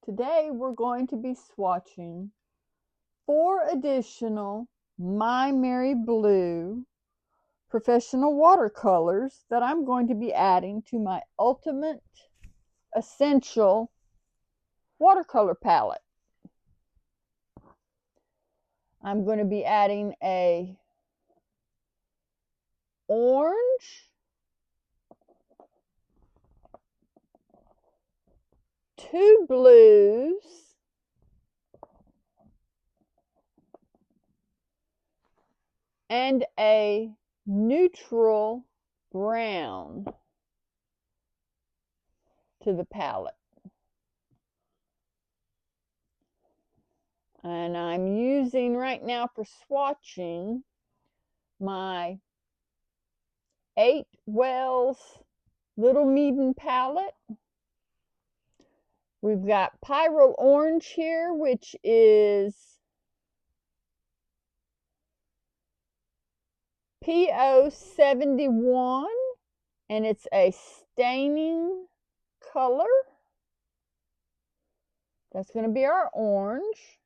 Today we're going to be swatching 4 additional MaimeriBlu professional watercolors that I'm going to be adding to my ultimate essential watercolor palette. I'm going to be adding a orange, 2 blues, and a neutral brown to the palette. And I'm using right now for swatching my 8 Wells Little Meaden palette. We've got Pyrrole Orange here, which is PO71, and it's a staining color. That's going to be our orange.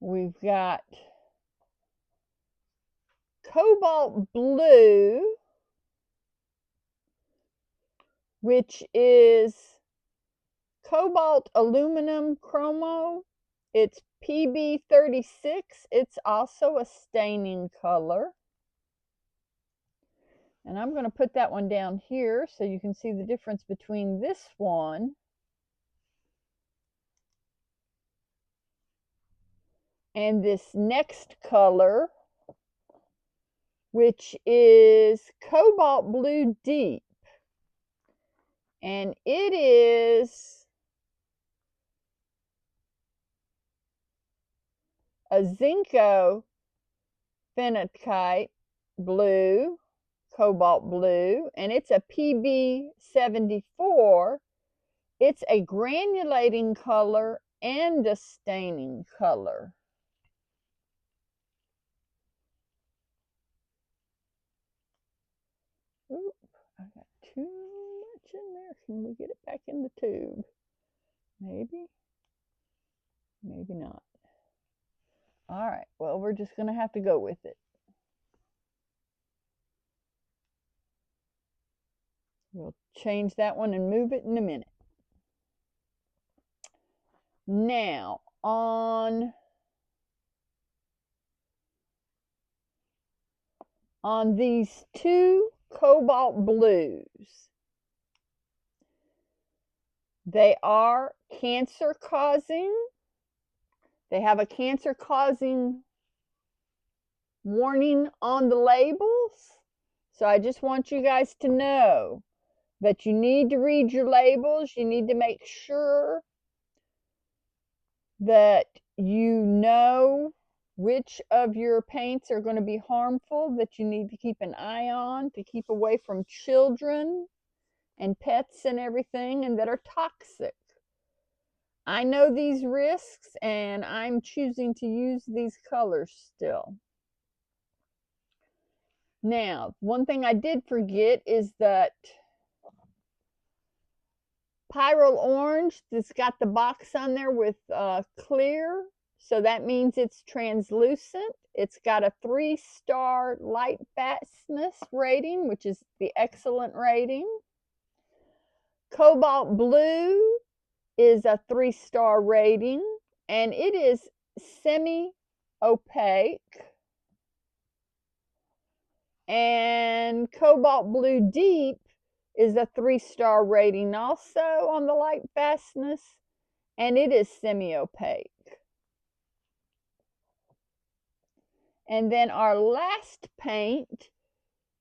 We've got Cobalt Blue, which is Cobalt Aluminum Chromo. It's PB36. It's also a staining color. And I'm going to put that one down here so you can see the difference between this one and this next color, which is Cobalt Blue Deep. And it is a Zinco phenatite blue, cobalt blue, and it's a PB74. It's a granulating color and a staining color. Oop, I got too much in there. Can we get it back in the tube? Maybe, maybe not. All right, well, we're just going to have to go with it. We'll change that one and move it in a minute. Now, on these 2 cobalt blues, they are cancer causing. They have a cancer causing warning on the labels. So I just want you guys to know that you need to read your labels. You need to make sure that you know which of your paints are going to be harmful, that you need to keep an eye on to keep away from children and pets and everything, and that are toxic. I know these risks, and I'm choosing to use these colors still. Now, one thing I did forget is that Pyrrole Orange, that's got the box on there with clear, so that means it's translucent. It's got a 3-star light fastness rating, which is the excellent rating. Cobalt Blue is a 3-star rating, and it is semi-opaque. And Cobalt Blue Deep is a 3-star rating also on the light fastness, and it is semi-opaque. And then our last paint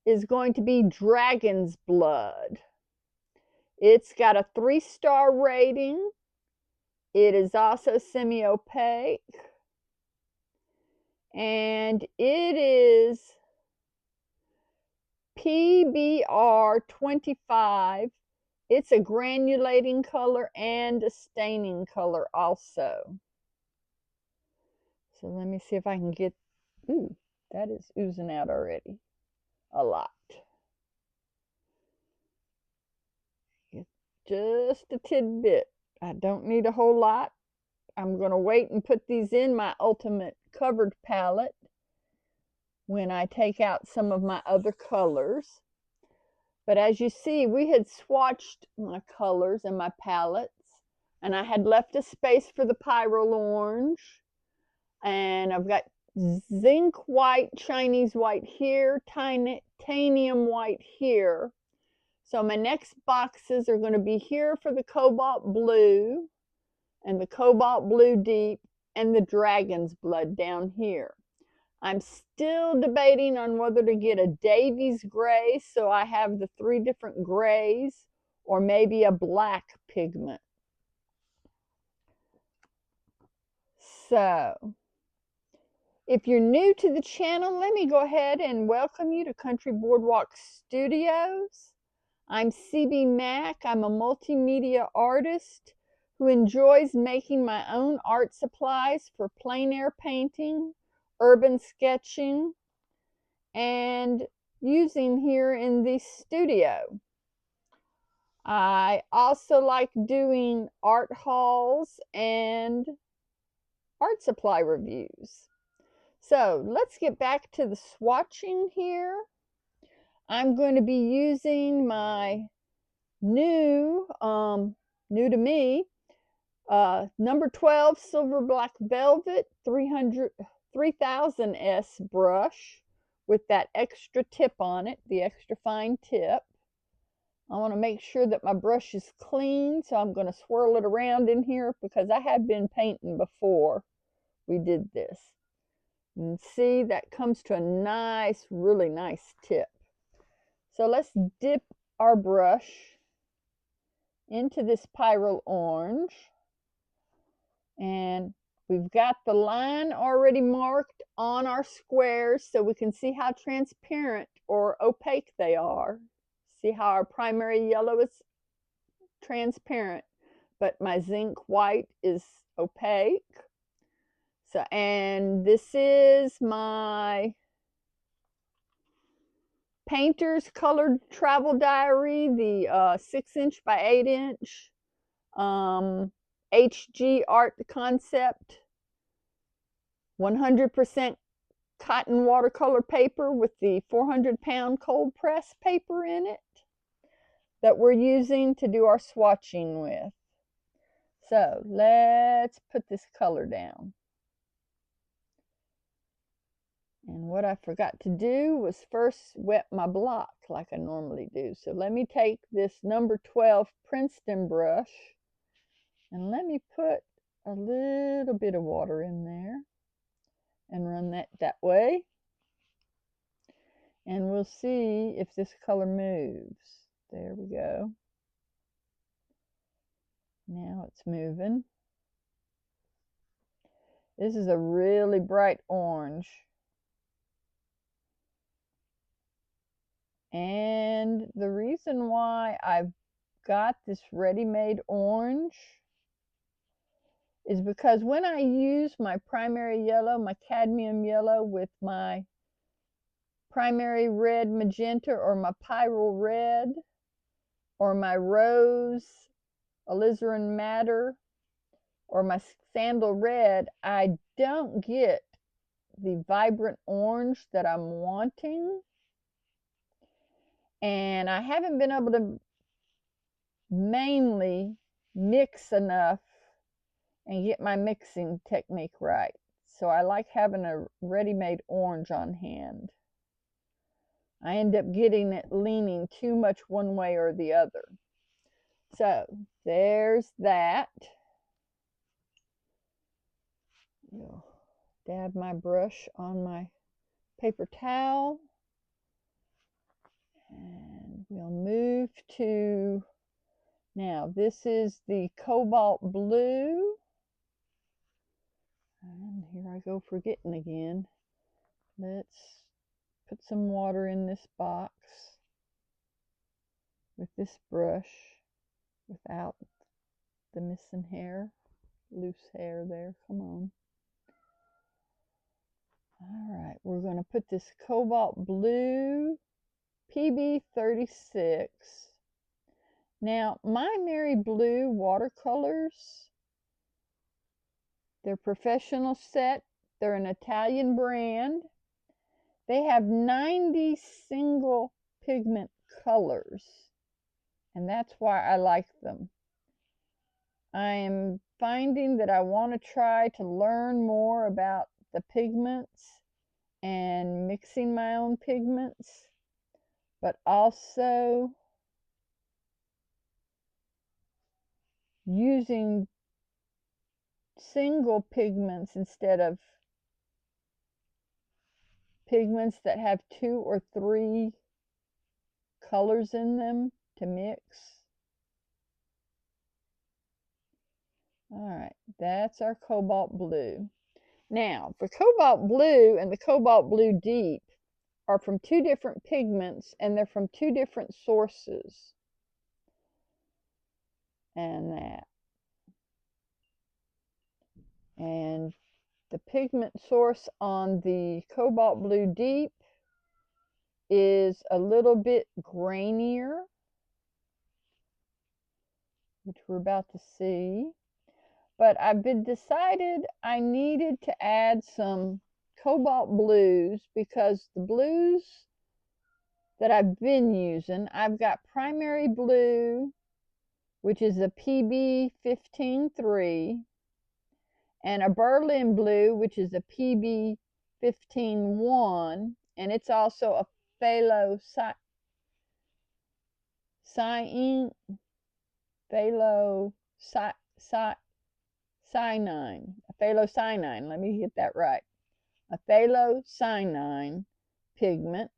is going to be Dragon's Blood. It's got a 3-star rating. It is also semi-opaque. And it is PBR25. It's a granulating color and a staining color also. So let me see if I can get, ooh, that is oozing out already. A lot. Just a tidbit. I don't need a whole lot. I'm going to wait and put these in my ultimate covered palette when I take out some of my other colors. But as you see, we had swatched my colors and my palettes, and I had left a space for the Pyrrole Orange. And I've got zinc white, Chinese white here, titanium white here. So my next boxes are going to be here for the Cobalt Blue and the Cobalt Blue Deep and the Dragon's Blood down here. I'm still debating on whether to get a Davies gray, so I have the 3 different grays, or maybe a black pigment. So, if you're new to the channel, let me go ahead and welcome you to Country Boardwalk Studios. I'm CB Mack. I'm a multimedia artist who enjoys making my own art supplies for plein air painting, urban sketching, and using here in the studio. I also like doing art hauls and art supply reviews. So let's get back to the swatching here. I'm going to be using my new to me, number 12 Silver Black Velvet 3000S brush with that extra tip on it, the extra fine tip. I want to make sure that my brush is clean, so I'm going to swirl it around in here because I have been painting before we did this. And see, that comes to a nice, really nice tip. So let's dip our brush into this Pyrrole Orange. And we've got the line already marked on our squares so we can see how transparent or opaque they are. See how our primary yellow is transparent, but my zinc white is opaque. So, and this is my Painter's Colored Travel Diary, the 6" by 8" HG Art Concept, 100% cotton watercolor paper with the 400-pound cold press paper in it that we're using to do our swatching with. So let's put this color down. And what I forgot to do was first wet my block like I normally do. So let me take this number 12 Princeton brush and let me put a little bit of water in there and run that way. And we'll see if this color moves. There we go. Now it's moving. This is a really bright orange. And the reason why I've got this ready-made orange is because when I use my primary yellow, my cadmium yellow, with my primary red magenta or my pyrrole red or my rose alizarin madder or my sandal red, I don't get the vibrant orange that I'm wanting. And I haven't been able to mainly mix enough and get my mixing technique right. So I like having a ready-made orange on hand. I end up getting it leaning too much one way or the other. So there's that. I'll dab my brush on my paper towel. And we'll move to, now this is the Cobalt Blue. And here I go forgetting again. Let's put some water in this box with this brush without the missing hair, loose hair there. Come on. going to put this Cobalt Blue PB36. Now, MaimeriBlu watercolors, they're professional set. They're an Italian brand. They have 90 single pigment colors, and that's why I like them. I am finding that I want to try to learn more about the pigments and mixing my own pigments, but also using single pigments instead of pigments that have 2 or 3 colors in them to mix. All right, that's our Cobalt Blue. Now, the Cobalt Blue and the Cobalt Blue Deep are from 2 different pigments, and they're from 2 different sources. And that. And the pigment source on the Cobalt Blue Deep is a little bit grainier, which we're about to see. But I've decided I needed to add some Cobalt Blues, because the blues that I've been using, I've got MaimeriBlu, which is a PB 15-3, and a Berlin Blue, which is a PB 15-1, and it's also a phthalo cyanine. Let me get that right. A phthalo-cyanine pigment.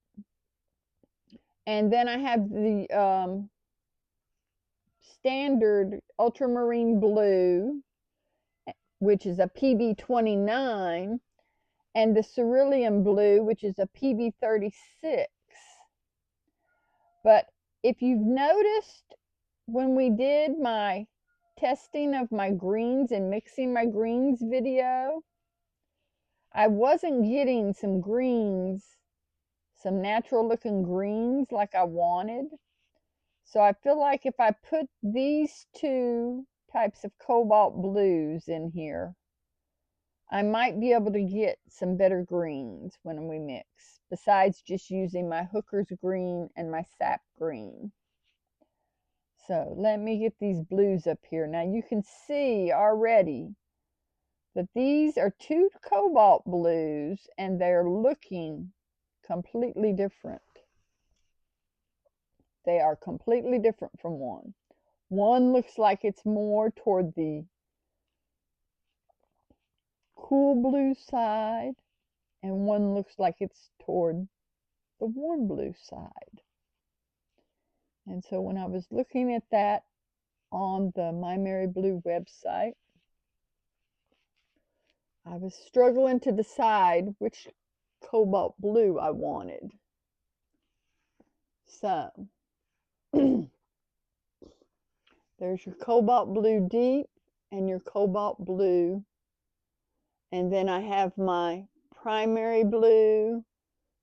And then I have the standard ultramarine blue, which is a PB 29, and the cerulean blue, which is a PB 36. But if you've noticed, when we did my testing of my greens and mixing my greens video, I wasn't getting some greens, some natural looking greens like I wanted. So I feel like if I put these 2 types of Cobalt Blues in here, I might be able to get some better greens when we mix, besides just using my Hooker's green and my sap green. So let me get these blues up here. Now you can see already that these are 2 Cobalt Blues, and they're looking completely different. They are completely different from one. One looks like it's more toward the cool blue side, and one looks like it's toward the warm blue side. And so when I was looking at that on the MaimeriBlu website, I was struggling to decide which Cobalt Blue I wanted. So there's your Cobalt Blue Deep and your Cobalt Blue. And then I have my MaimeriBlu,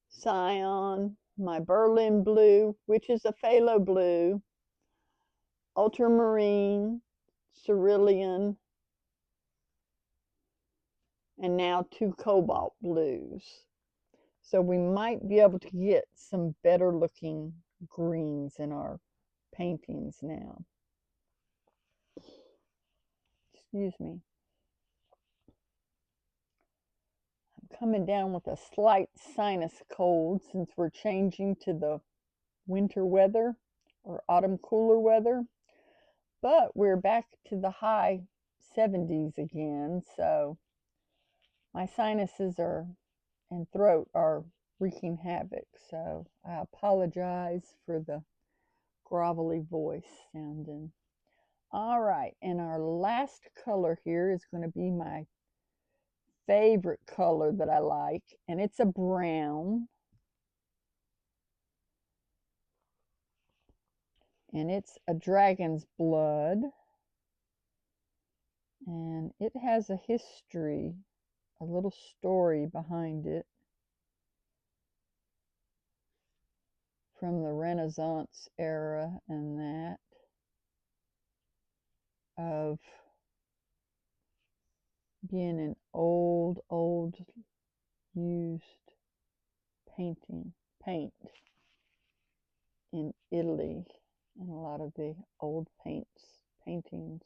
Cyan, my Berlin Blue, which is a phthalo blue, ultramarine, cerulean, and now 2 Cobalt Blues. So we might be able to get some better looking greens in our paintings now. Excuse me. I'm coming down with a slight sinus cold since we're changing to the winter weather or autumn cooler weather. But we're back to the high 70s again, so my sinuses and throat are wreaking havoc. So I apologize for the grovelly voice sounding. All right, and our last color here is going to be my favorite color that I like, and it's a brown. And it's a dragon's blood. And it has a history, a little story behind it. from the Renaissance era and that of being an old used paint in Italy, and a lot of the old paintings.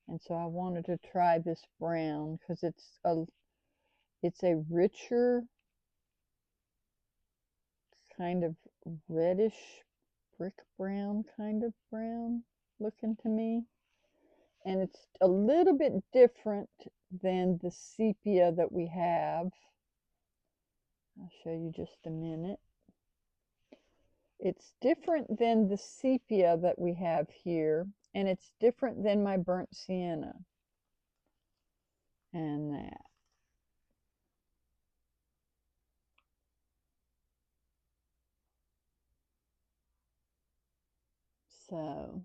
And so I wanted to try this brown because it's a richer kind of reddish brick brown kind of brown looking to me. And it's a little bit different than the sepia that we have. I'll show you just a minute. It's different than the sepia that we have here, and it's different than my burnt sienna and that. So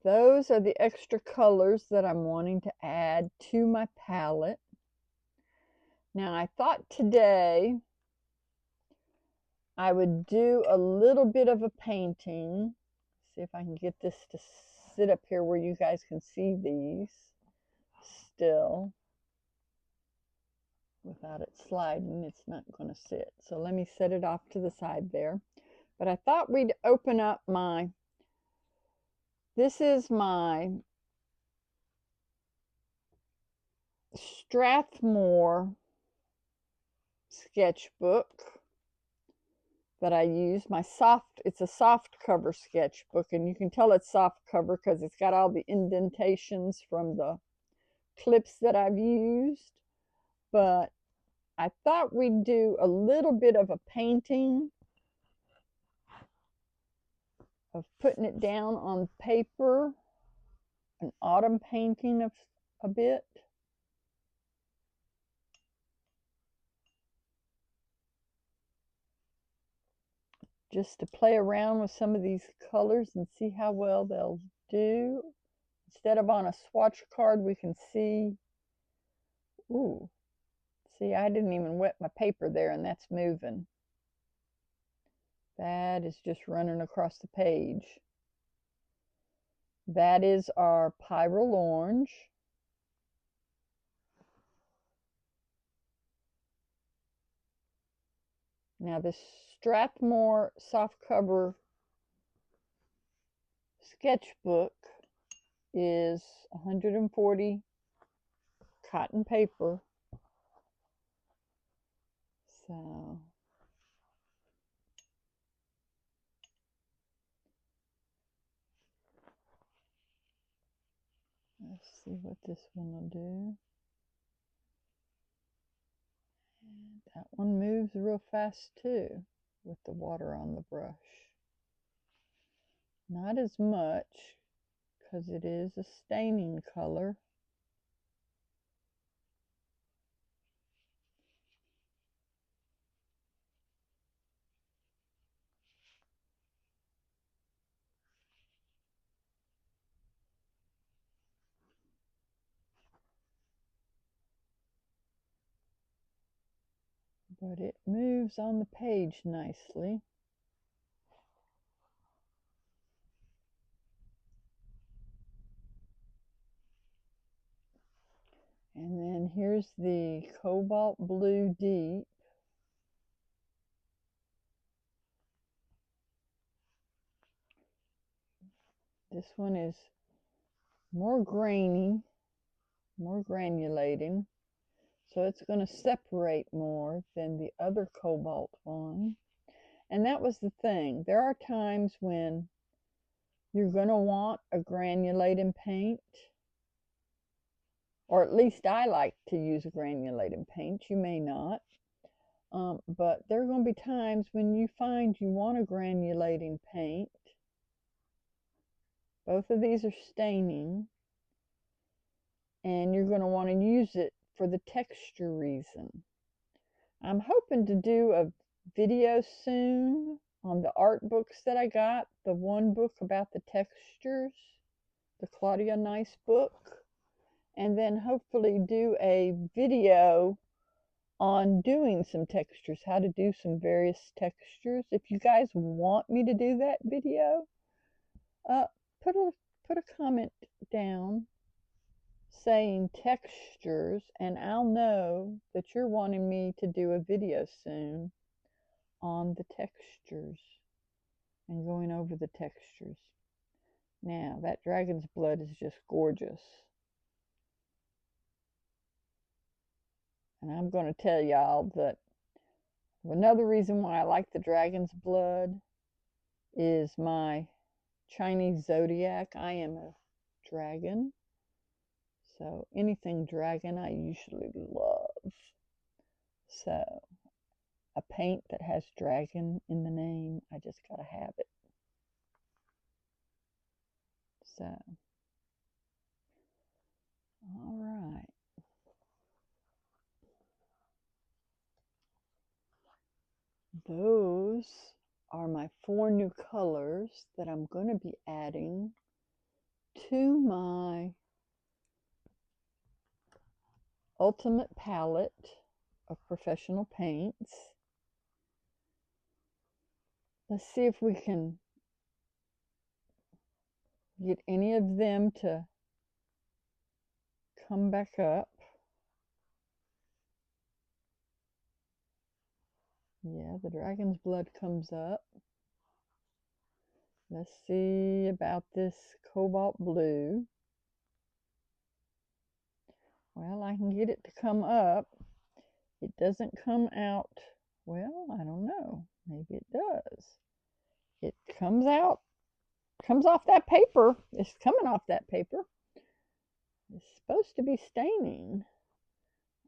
those are the extra colors that I'm wanting to add to my palette. Now I thought today I would do a little bit of a painting. See if I can get this to sit up here where you guys can see these still. Without it sliding, it's not going to sit. So let me set it off to the side there. But I thought we'd open up this is my Strathmore sketchbook that I use. It's a soft cover sketchbook, and you can tell it's soft cover because it's got all the indentations from the clips that I've used. But I thought we'd do a little bit of a painting of putting it down on paper, an autumn painting of a bit. Just to play around with some of these colors and see how well they'll do. Instead of on a swatch card, we can see, ooh, see, I didn't even wet my paper there, and that's moving. That is just running across the page. That is our Pyrrole Orange. Now this Strathmore softcover sketchbook is 140 cotton paper. So let's see what this one will do. And that one moves real fast too with the water on the brush. Not as much because it is a staining color. But it moves on the page nicely. And then here's the Cobalt Blue Deep. This one is more grainy, more granulating. So it's going to separate more than the other Cobalt one. And that was the thing. There are times when you're going to want a granulating paint. Or at least I like to use a granulating paint. You may not. But there are going to be times when you find you want a granulating paint. Both of these are staining. And you're going to want to use it for the texture reason. I'm hoping to do a video soon on the art books that I got. The one book about the textures. The Claudia Nice book. And then hopefully do a video on doing some textures, how to do some various textures. If you guys want me to do that video, put a comment down saying textures, and I'll know that you're wanting me to do a video soon on the textures and going over the textures. Now, that dragon's blood is just gorgeous. And I'm going to tell y'all that another reason why I like the dragon's blood is my Chinese zodiac. I am a dragon. So anything dragon I usually love. So a paint that has dragon in the name, I just gotta have it. So, all right. Those are my 4 new colors that I'm going to be adding to my ultimate palette of professional paints. Let's see if we can get any of them to come back up. Yeah, the dragon's blood comes up. Let's see about this cobalt blue. Well, I can get it to come up. It doesn't come out. Well, I don't know. Maybe it does. It comes out, comes off that paper. It's coming off that paper. It's supposed to be staining.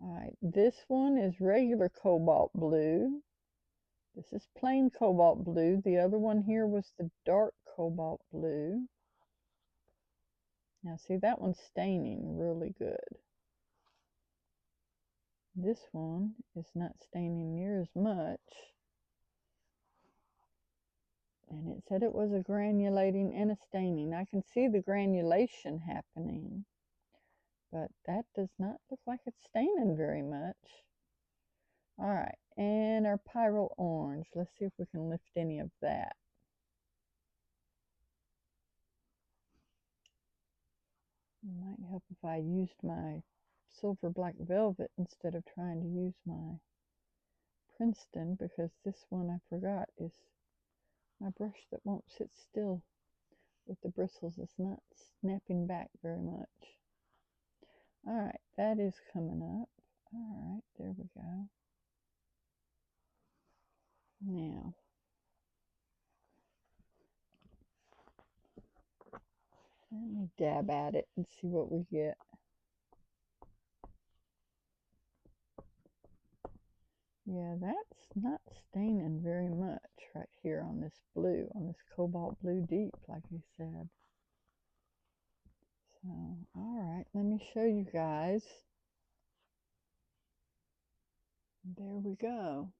All right, this one is regular cobalt blue. This is plain cobalt blue. The other one here was the dark cobalt blue. Now see, that one's staining really good. This one is not staining near as much. And it said it was a granulating and a staining. I can see the granulation happening, but that does not look like it's staining very much. All right, and our Pyrrole Orange. Let's see if we can lift any of that. It might help if I used my silver black velvet instead of trying to use my Princeton, because this one I forgot is my brush that won't sit still with the bristles. It's not snapping back very much. All right, that is coming up. All right, there we go. Now, let me dab at it and see what we get. Yeah, that's not staining very much right here on this blue, on this Cobalt Blue Deep, like you said. So, all right, let me show you guys. There we go.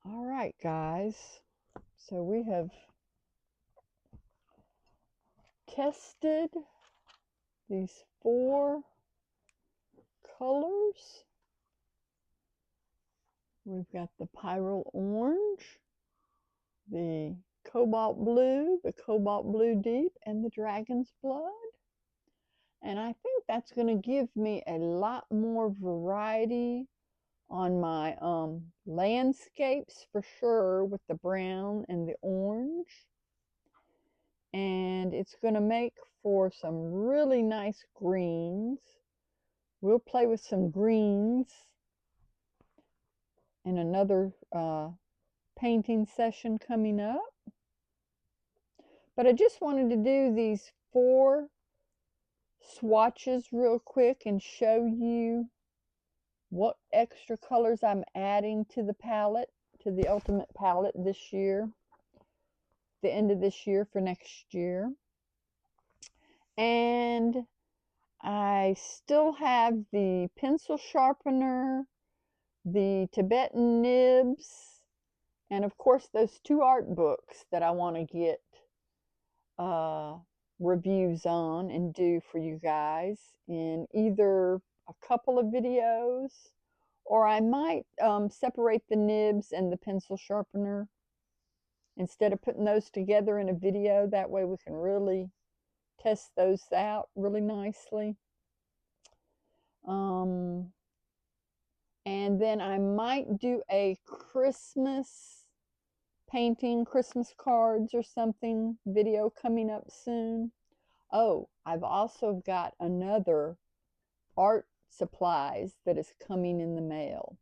All right, guys. So we have tested these 4 colors. We've got the Pyrrole Orange, the Cobalt Blue, the Cobalt Blue Deep, and the Dragon's Blood. And I think that's going to give me a lot more variety on my landscapes for sure, with the brown and the orange. And it's going to make for some really nice greens. We'll play with some greens in another painting session coming up. But I just wanted to do these 4 swatches real quick and show you what extra colors I'm adding to the palette, to the ultimate palette this year, the end of this year for next year. And I still have the pencil sharpener, the Tibetan nibs, and of course those 2 art books that I want to get reviews on and do for you guys in either a couple of videos, or I might separate the nibs and the pencil sharpener instead of putting those together in a video. That way we can really test those out really nicely. And then I might do a Christmas painting, Christmas cards or something video coming up soon. Oh, I've also got another art supplies that is coming in the mail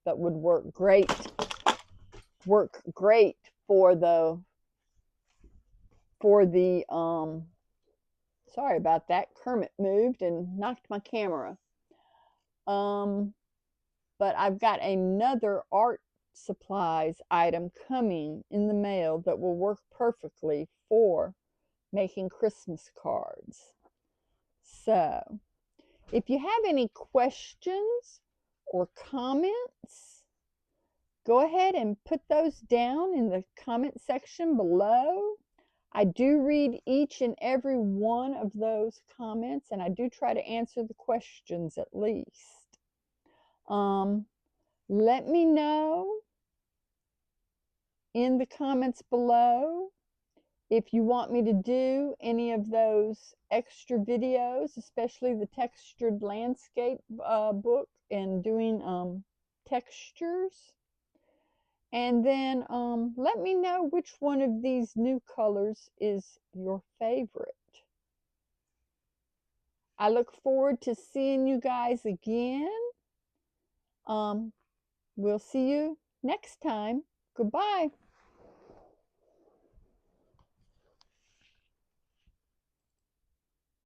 that would work great for the sorry about that, Kermit moved and knocked my camera. But I've got another art supplies item coming in the mail that will work perfectly for making Christmas cards. So, if you have any questions or comments, go ahead and put those down in the comment section below. I do read each and every one of those comments, and I do try to answer the questions at least. Let me know in the comments below if you want me to do any of those extra videos, especially the textured landscape book and doing textures. And then let me know which one of these new colors is your favorite. I look forward to seeing you guys again. We'll see you next time. Goodbye.